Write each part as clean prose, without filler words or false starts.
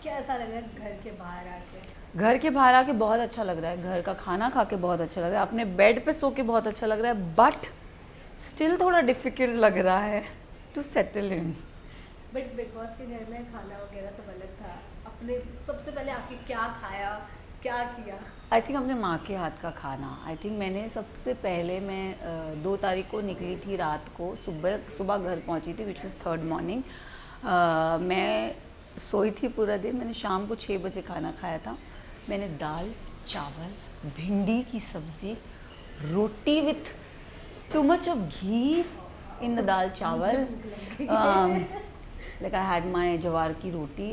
कैसा लग रहा है घर के बाहर आके? घर के बाहर आके बहुत अच्छा लग रहा है, घर का खाना खा के बहुत अच्छा लग रहा है, अपने बेड पे सो के बहुत अच्छा लग रहा है, बट स्टिल थोड़ा डिफिकल्ट लग रहा है to settle in. But Bigg Boss के घर में खाना वगैरह सब अलग था। अपने सबसे पहले आके क्या खाया, क्या किया? आई थिंक अपने माँ के हाथ का खाना। आई थिंक मैंने सबसे पहले मैं 2 तारीख को निकली थी, रात को सुबह सुबह घर पहुँची थी, विच वॉज 3rd मॉर्निंग। मैं सोई थी पूरा दिन, मैंने शाम को 6 बजे खाना खाया था। मैंने दाल चावल, भिंडी की सब्ज़ी, roti with too much of ghee in the dal chawal. Like I had my जवार की रोटी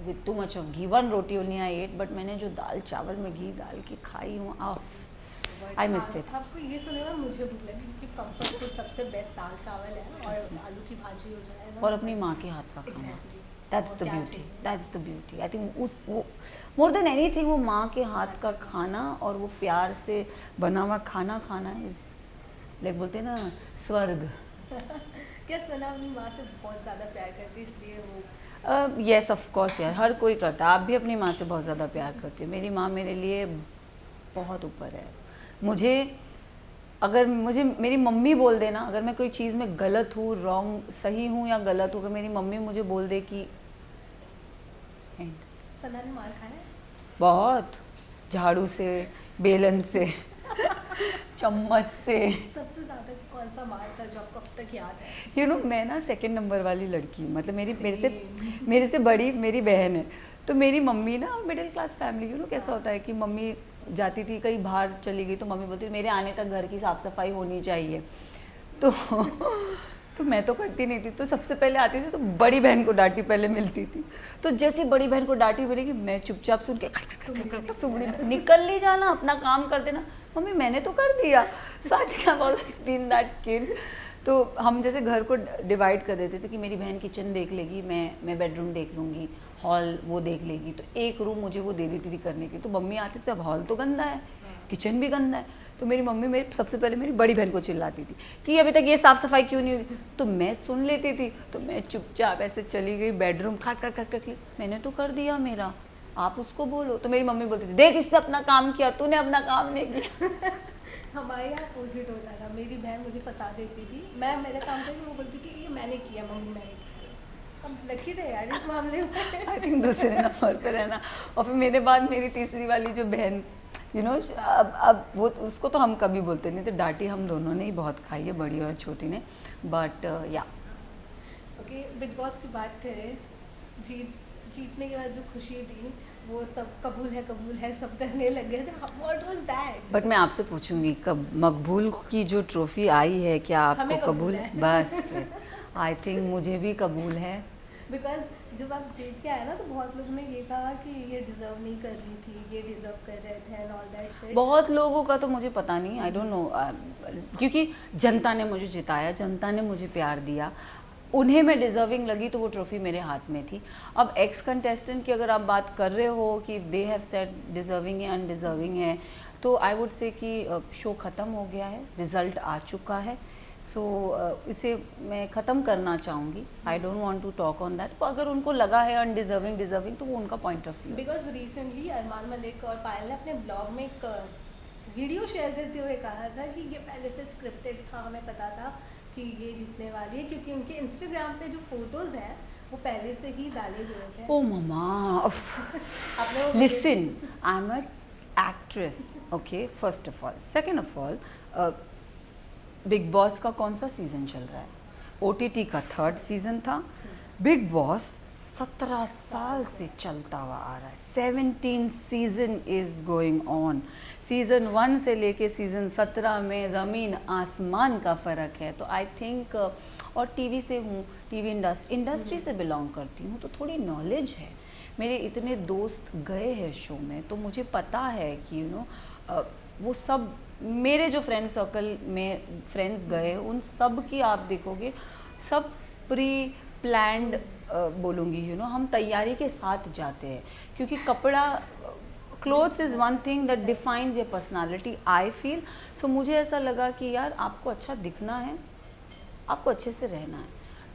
with too much of ghee, 1 roti only I ate, but मैंने जो दाल चावल में घी डाल के खाई हूँ, आई मिस्ड इट। आपको ये सुने में मुझे भूख लगी, क्योंकि कंफर्ट फूड सबसे बेस्ट दाल चावल है, और आलू की भाजी हो जाए ना, और अपनी माँ के हाथ का खाना, Exactly. दैट्स और द क्या ब्यूटी, चाहिए? That's the beauty. I think उस वो मोर देन एनीथिंग वो माँ के हाथ का खाना और वो प्यार से बना हुआ खाना खाना इज लाइक बोलते हैं ना, स्वर्ग। क्या सुना अपनी माँ से बहुत ज़्यादा प्यार करती, इसलिए वो येस ऑफ कोर्स यार, हर कोई करता है। आप भी अपनी माँ से बहुत ज़्यादा प्यार करते हो। मेरी माँ मेरे लिए बहुत ऊपर है। मुझे अगर मुझे मेरी मम्मी बोल देना, अगर मैं कोई चीज़ में गलत हूँ, रॉन्ग, सही हूँ या गलत हूँ, अगर मेरी मम्मी मुझे बोल दे कि एंड, सना ने मार खाया है? बहुत झाड़ू से, बेलन से, चम्मच से। सबसे ज़्यादा कौन सा मार था जो आपको अब तक याद है? यू नो मैं ना 2nd नंबर वाली लड़की हूँ, मतलब मेरे Same. से बड़ी मेरी बहन है। तो मेरी मम्मी ना, middle class family, you know कैसा होता है कि मम्मी जाती थी कहीं बाहर चली गई तो मम्मी बोलती थी मेरे आने तक घर की साफ़ सफाई होनी चाहिए। तो तो मैं तो करती नहीं थी, तो सबसे पहले आती थी तो बड़ी बहन को डांटी पहले मिलती थी। तो जैसे बड़ी बहन को डांटी मिलेगी, मैं चुपचाप सुन के सुमड़ी निकल ली जाना, अपना काम कर देना। मम्मी मैंने तो कर दिया। So I think I have always been that kid. तो हम जैसे घर को डिवाइड कर देते थे कि मेरी बहन किचन देख लेगी, मैं बेडरूम देख लूँगी, हॉल वो देख लेगी, तो एक रूम मुझे वो दे देती थी करने की। तो मम्मी आती थी, अब हॉल तो गंदा है, किचन भी गंदा है, तो मेरी मम्मी मेरी सबसे पहले मेरी बड़ी बहन को चिल्लाती थी कि अभी तक ये साफ़ सफाई क्यों नहीं हुई। तो मैं सुन लेती थी, तो मैं चुपचाप ऐसे चली गई बेडरूम, खट खट खट खट, मैंने तो कर दिया मेरा, आप उसको बोलो। तो मेरी मम्मी बोलती थी देख इसने अपना काम किया, तूने अपना काम नहीं किया। हमारे यहाँ अपोजिट होता था, मेरी बहन मुझे फंसा देती थी, मैं मेरा काम करके वो बोलती थी ये मैंने किया, मम्मी मैंने किया। हम लकी थे यार इस मामले में। आई थिंक दूसरे नंबर पे रहना। और फिर मेरे बाद मेरी तीसरी वाली जो बहन, यू नो अब वो उसको तो हम कभी बोलते नहीं थे, डांटी हम दोनों ने ही बहुत खाई है, बड़ी और छोटी ने, बट या। ओके, बिग बॉस की बात करें, जीतने के बाद जो खुशी थी वो सब कबूल है सब करने लग गए थे, व्हाट वाज दैट? बट मैं आपसे पूछूंगी, कब मकबूल की जो ट्रॉफी आई है क्या आपको हमें कबूल कबूल है? है। बस फिर आई थिंक मुझे भी कबूल है। बिकॉज जब आप जीत के आए ना तो बहुत लोगों ने ये कहा कि ये डिजर्व नहीं कर रही थी, ये डिजर्व कर रहे थे एंड ऑल दैट शिट। बहुत लोगों का तो मुझे पता नहीं, आई डोंट नो, क्योंकि जनता ने मुझे जिताया, जनता ने मुझे प्यार दिया, उन्हें मैं डिज़र्विंग लगी तो वो ट्रॉफ़ी मेरे हाथ में थी। अब एक्स कंटेस्टेंट की अगर आप बात कर रहे हो कि दे हैव सेड डिज़र्विंग है अनडिज़र्विंग है, तो आई वुड से कि शो ख़त्म हो गया है, रिज़ल्ट आ चुका है। सो इसे मैं ख़त्म करना चाहूँगी। I don't want to talk on that. तो अगर उनको लगा है अनडिज़र्विंग डिज़र्विंग तो वो उनका point of view. Because recently Armaan Malik और पायल ने अपने ब्लॉग में एक वीडियो शेयर करते हुए कहा था कि ये पहले से स्क्रिप्टेड था, हमें पता था कि ये जीतने वाली है, क्योंकि उनके इंस्टाग्राम पे जो फोटोज हैं वो पहले से ही डाले हुए थे। ओ ममा, आपने वो listen, I am a actress, okay, first of all. Second of all, big boss का कौन सा सीज़न चल रहा है? OTT का 3rd सीज़न था। बिग बॉस 17 साल से चलता हुआ आ रहा है, 17 season is going on. Season 1 से लेके सीज़न 17 में ज़मीन आसमान का फ़र्क है। तो आई थिंक, और टीवी से हूँ, टीवी इंडस्ट्री से बिलोंग करती हूँ, तो थोड़ी नॉलेज है। मेरे इतने दोस्त गए हैं शो में, तो मुझे पता है कि यू नो वो सब, मेरे जो फ्रेंड सर्कल में फ्रेंड्स गए उन सब की आप देखोगे, सब प्री प्लान्ड बोलूँगी, यू नो हम तैयारी के साथ जाते हैं, क्योंकि कपड़ा, clothes is one thing that defines your personality, I feel. So मुझे ऐसा लगा कि यार आपको अच्छा दिखना है, आपको अच्छे से रहना है,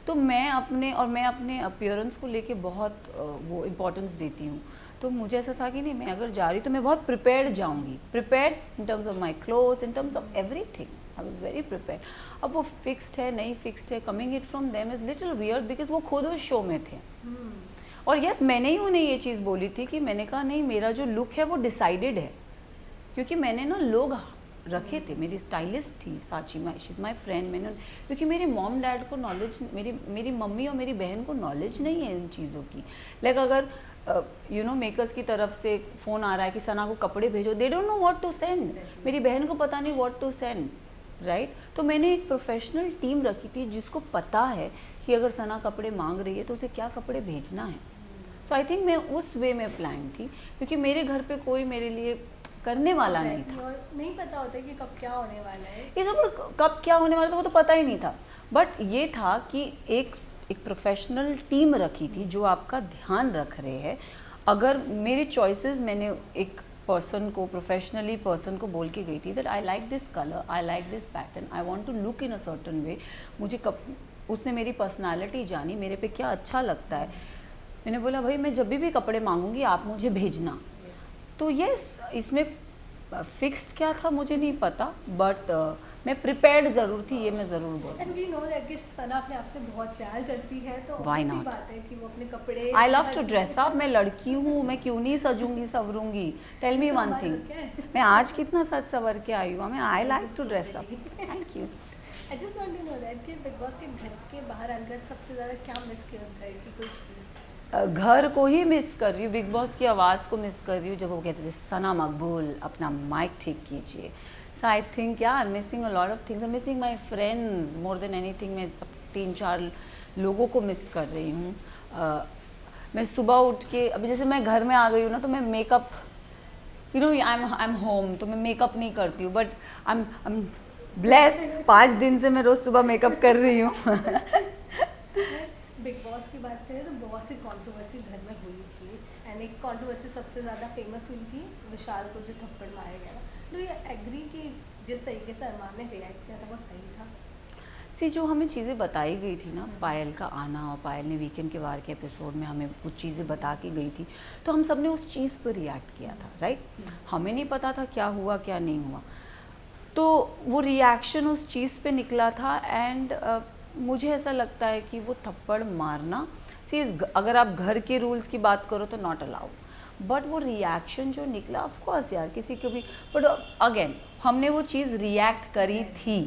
तो मैं अपने अपीयरेंस को लेके बहुत वो इम्पोर्टेंस देती हूँ। तो मुझे ऐसा था कि नहीं, मैं अगर जा रही तो मैं बहुत प्रिपेयर्ड जाऊँगी, prepared in terms of my clothes, in terms of everything. I was very prepared. अब वो फिक्स्ड है नहीं फिक्स्ड है, coming it from them is little weird because वो खुद उस शो में थे। और यस, मैंने ही उन्हें ये चीज़ बोली थी कि मैंने कहा नहीं, मेरा जो लुक है वो डिसाइडेड है, क्योंकि मैंने ना लोग रखे थे, मेरी स्टाइलिस्ट थी साची, शी इज़ माई फ्रेंड। मैंने, क्योंकि मेरे मॉम डैड को नॉलेज, मेरी मम्मी और मेरी बहन को नॉलेज नहीं है इन चीज़ों की। लाइक अगर यू नो मेकर्स की तरफ से फ़ोन आ रहा है कि सना को कपड़े भेजो, they don't know what to send. मेरी बहन को पता नहीं व्हाट टू सेंड, राइट। तो मैंने एक प्रोफेशनल टीम रखी थी जिसको पता है कि अगर सना कपड़े मांग रही है तो उसे क्या कपड़े भेजना है। सो आई थिंक मैं उस वे में प्लान थी, क्योंकि मेरे घर पे कोई मेरे लिए करने वाला नहीं था। और नहीं पता होता कि कब क्या होने वाला है, ये सब कब क्या होने वाला था वो तो पता ही नहीं था। बट ये था कि एक प्रोफेशनल टीम रखी थी जो आपका ध्यान रख रहे हैं। अगर मेरी चॉइसेस, मैंने एक पर्सन को, प्रोफेशनली पर्सन को बोल के गई थी that I like this colour, I like this pattern, I want to look in a certain way. मुझे उसने मेरी पर्सनालिटी जानी, मेरे पे क्या अच्छा लगता है। मैंने बोला भाई मैं जब भी कपड़े मांगूंगी आप मुझे भेजना। तो यस, इसमें फिक्स्ड क्या था मुझे नहीं पता, बट मैं प्रिपेयर्ड ज़रूर थी, ये मैं ज़रूर बोलूँ। एंड वी नो दैट कि सना अपने आप से बहुत प्यार करती है, तो Why obvious सी not? बात है कि वो अपने कपड़े, I love to dress up. मैं लड़की हूँ, मैं क्यों नहीं सजूंगी सवरूंगी। टेल मी वन थिंग, मैं आज कितना सज सवर के आई हूँ, मैं I like to dress up. Thank you. I just want to know that कि बिग बॉस के घर के बाहर आकर सबसे ज़्यादा क्या मिस किया उस घर की कोई चीज़? घर को ही मिस कर रही हूँ, बिग बॉस की आवाज़ को मिस कर रही हूँ, जब वो कहते थे सना मकबूल अपना माइक ठीक कीजिए। So I think I am missing a lot of things, I am missing my friends more than anything. मैं 3-4 लोगों को मिस कर रही हूँ। मैं सुबह उठ के, अभी जैसे मैं घर में आ गई हूँ ना, तो मैं makeup, you know I am home, तो मैं मेकअप नहीं करती हूँ, बट आई एम ब्लेस्ड। 5 दिन से मैं रोज़ सुबह मेकअप कर रही हूँ। बिग बॉस की बात करें तो बहुत सी कंट्रोवर्सी घर में हुई थी, एंड एक कंट्रोवर्सी सबसे ज़्यादा फेमस हुई थी विशाल को जो थप्पड़ मारा गया। तो ये एग्री कि जिस तरीके से अरमान ने रिएक्ट किया था वो सही था? सी, जो हमें चीज़ें बताई गई थी ना, पायल का आना, और पायल ने वीकेंड के वार के एपिसोड में हमें कुछ चीज़ें बता के गई थी, तो हम सब ने उस चीज़ पर रिएक्ट किया था, राइट। हमें नहीं पता था क्या हुआ क्या नहीं हुआ, तो वो रिएक्शन उस चीज़ पे निकला था। एंड मुझे ऐसा लगता है कि वो थप्पड़ मारना, सी, अगर आप घर के रूल्स की बात करो तो नॉट अलाउड, बट वो रिएक्शन जो निकला, ऑफ कोर्स यार किसी को भी, बट अगेन हमने वो चीज़ रिएक्ट करी थी।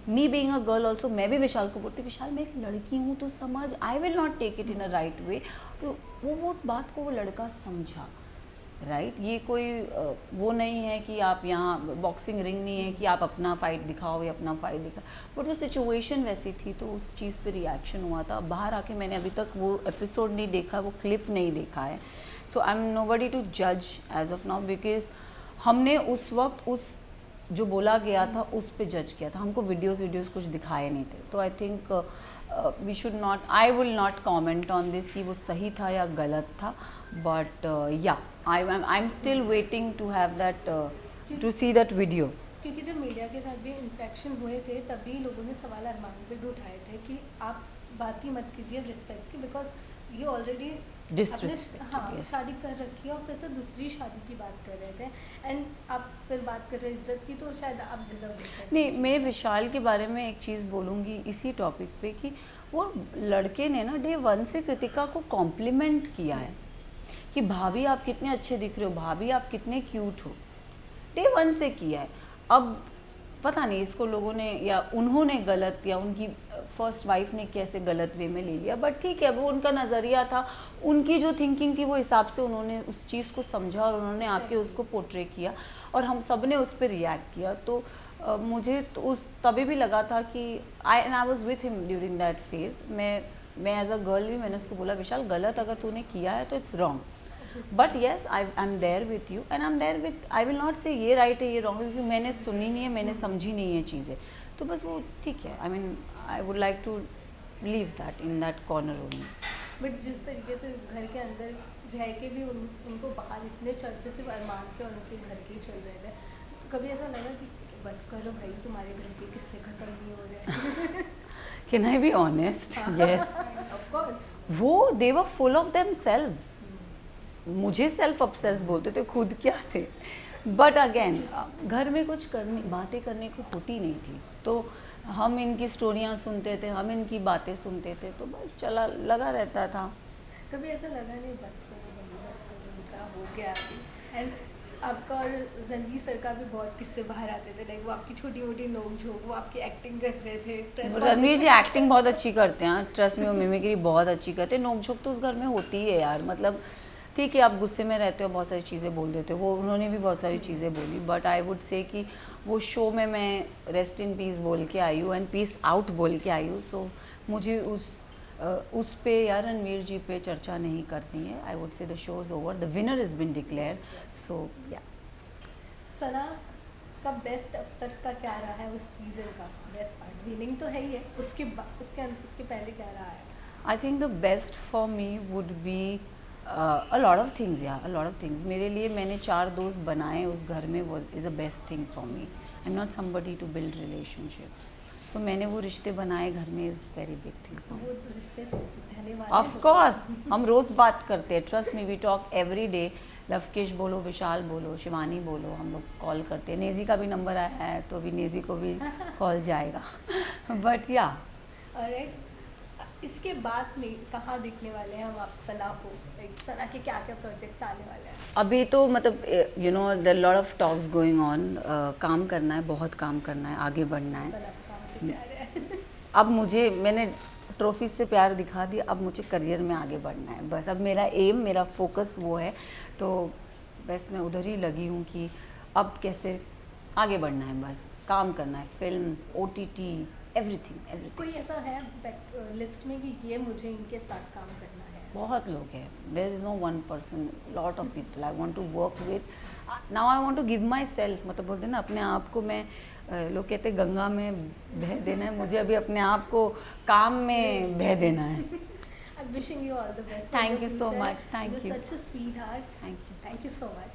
Me being a girl also, मैं भी विशाल को बोलती, विशाल मैं एक लड़की हूँ तो समझ, I will not take it in a right way. तो वो उस बात को वो लड़का समझा, राइट। ये कोई वो नहीं है कि आप यहाँ बॉक्सिंग रिंग नहीं है कि आप अपना फाइट दिखाओ या अपना फाइट दिखाओ, बट वो सिचुएशन वैसी थी तो उस चीज़ पे रिएक्शन हुआ था। बाहर आके मैंने अभी तक वो एपिसोड नहीं देखा, वो क्लिप नहीं देखा है, सो आई एम नोबडी टू जज एज ऑफ नाउ, बिकॉज हमने उस वक्त उस जो बोला गया था उस पे जज किया था, हमको वीडियोस कुछ दिखाए नहीं थे। तो I think we should not, I will not comment on this कि वो सही था या गलत था, बट या I am still waiting to have that, to see that video. क्योंकि जब मीडिया के साथ भी इंटरेक्शन हुए थे तभी लोगों ने सवाल अरमान पे भी उठाए थे कि आप बात ही मत कीजिए रिस्पेक्ट की, बिकॉज ये ऑलरेडी हाँ शादी कर रखी है और फिर से दूसरी शादी की बात कर रहे थे, एंड आप फिर बात कर रहे इज्जत की, तो शायद आप डिजर्व करते। नहीं, मैं विशाल के बारे में एक चीज़ बोलूँगी इसी टॉपिक पे कि वो लड़के ने ना डे 1 से कृतिका को कॉम्प्लीमेंट किया है कि भाभी आप कितने अच्छे दिख रहे हो, भाभी आप कितने क्यूट हो, डे 1 से किया है। अब पता नहीं इसको लोगों ने या उन्होंने गलत या उनकी फर्स्ट वाइफ ने कैसे गलत वे में ले लिया, बट ठीक है, वो उनका नज़रिया था, उनकी जो थिंकिंग थी वो हिसाब से उन्होंने उस चीज़ को समझा और उन्होंने आके उसको पोर्ट्रे किया और हम सब ने उस पर रिएक्ट किया। तो मुझे तो उस तभी भी लगा था कि I was with him during that phase. मैं एज अ गर्ल भी मैंने उसको बोला, विशाल गलत अगर तूने किया है तो it's wrong, but yes I am there with you and I am there with, I will not say ये राइट है ये रॉन्ग है, क्योंकि मैंने सुनी नहीं है, मैंने समझी नहीं है चीज़ें, तो बस वो ठीक है। I mean I would like to leave that in that corner only. But जिस तरीके से घर के अंदर रह के भी उनको बाहर इतने चर्चे सिर्फ अरमान के और उनके घर के ही चल रहे थे, तो कभी ऐसा लगा कि बस करो भाई, तुम्हारे घर के किस्से ख़त्म नहीं हो रहे? Can I be honest? Yes, of course. वो they were full of themselves. मुझे सेल्फ ऑब्सेस्ड बोलते थे, खुद क्या थे। बट अगेन घर में कुछ करने बातें करने को होती नहीं थी, तो हम इनकी स्टोरियाँ सुनते थे, हम इनकी बातें सुनते थे, तो बस चला लगा रहता था। कभी ऐसा लगा नहीं बस करो उनका हो गया अभी? एंड आपका और रणवीर सर का भी बहुत किस्से बाहर आते थे, लाइक वो आपकी छोटी मोटी नोक झोंक, वो आपकी एक्टिंग कर रहे थे रणवीर जी एक्टिंग बहुत अच्छी करते हैं, ट्रस्ट में, वो मिमिक्री बहुत अच्छी करते हैं। नोक झोंक तो उस घर में होती ही है यार, मतलब ठीक है आप गुस्से में रहते हो, बहुत सारी चीज़ें बोल देते हो, वो उन्होंने भी बहुत सारी चीज़ें बोली, बट आई वुड से कि वो शो में मैं रेस्ट इन पीस बोल के आई हूँ एंड पीस आउट बोल के आई हूँ, सो मुझे उस पे या रणवीर जी पे चर्चा नहीं करनी है। I would say the show is over, the winner is been declared, so yeah. Sana का बेस्ट अब तक का क्या रहा है उस सीजन का बेस्ट पार्ट? विनिंग तो है ही है, उसके पहले क्या रहा है? I think the best for me would be a lot of things, या अ लॉट ऑफ थिंग्स। मेरे लिए मैंने 4 दोस्त बनाए उस घर में, वो is a best thing for me. I am not somebody to build relationship, so मैंने वो रिश्ते बनाए घर में, is very big thing for me. वो रिश्ते रहने वाले ऑफ कोर्स हम रोज़ बात करते हैं, trust me, we talk every day. Lavkesh बोलो, विशाल बोलो, शिवानी बोलो, हम लोग कॉल करते हैं। नेजी का भी नंबर आया है, तो अभी नेजी को भी कॉल जाएगा। बट या ऑलराइट, इसके बाद में कहाँ देखने वाले हैं हम आप सना को? सना के क्या क्या प्रोजेक्ट्स आने वाले हैं? अभी तो मतलब you know there lot of talks going on, काम करना है, बहुत काम करना है, आगे बढ़ना है। सना को काम से प्यार है। अब मैंने ट्रॉफी से प्यार दिखा दिया, अब मुझे करियर में आगे बढ़ना है बस। अब मेरा एम, मेरा फोकस वो है, तो बस मैं उधर ही लगी हूँ कि अब कैसे आगे बढ़ना है, बस काम करना है, फिल्म्स, OTT, एवरीथिंग। कोई ऐसा है लिस्ट में कि ये मुझे इनके साथ काम करना है? बहुत लोग हैं, there is no one person, lot of people I want to work with. Now I want to give myself, मतलब बोलते हैं ना अपने आप को मैं, लोग कहते हैं गंगा में बह देना है, मुझे अभी अपने आप को काम में बह देना है। I'm wishing you all the best. Thank you so much. Thank you. You're such a sweetheart. Thank you. Thank you so much.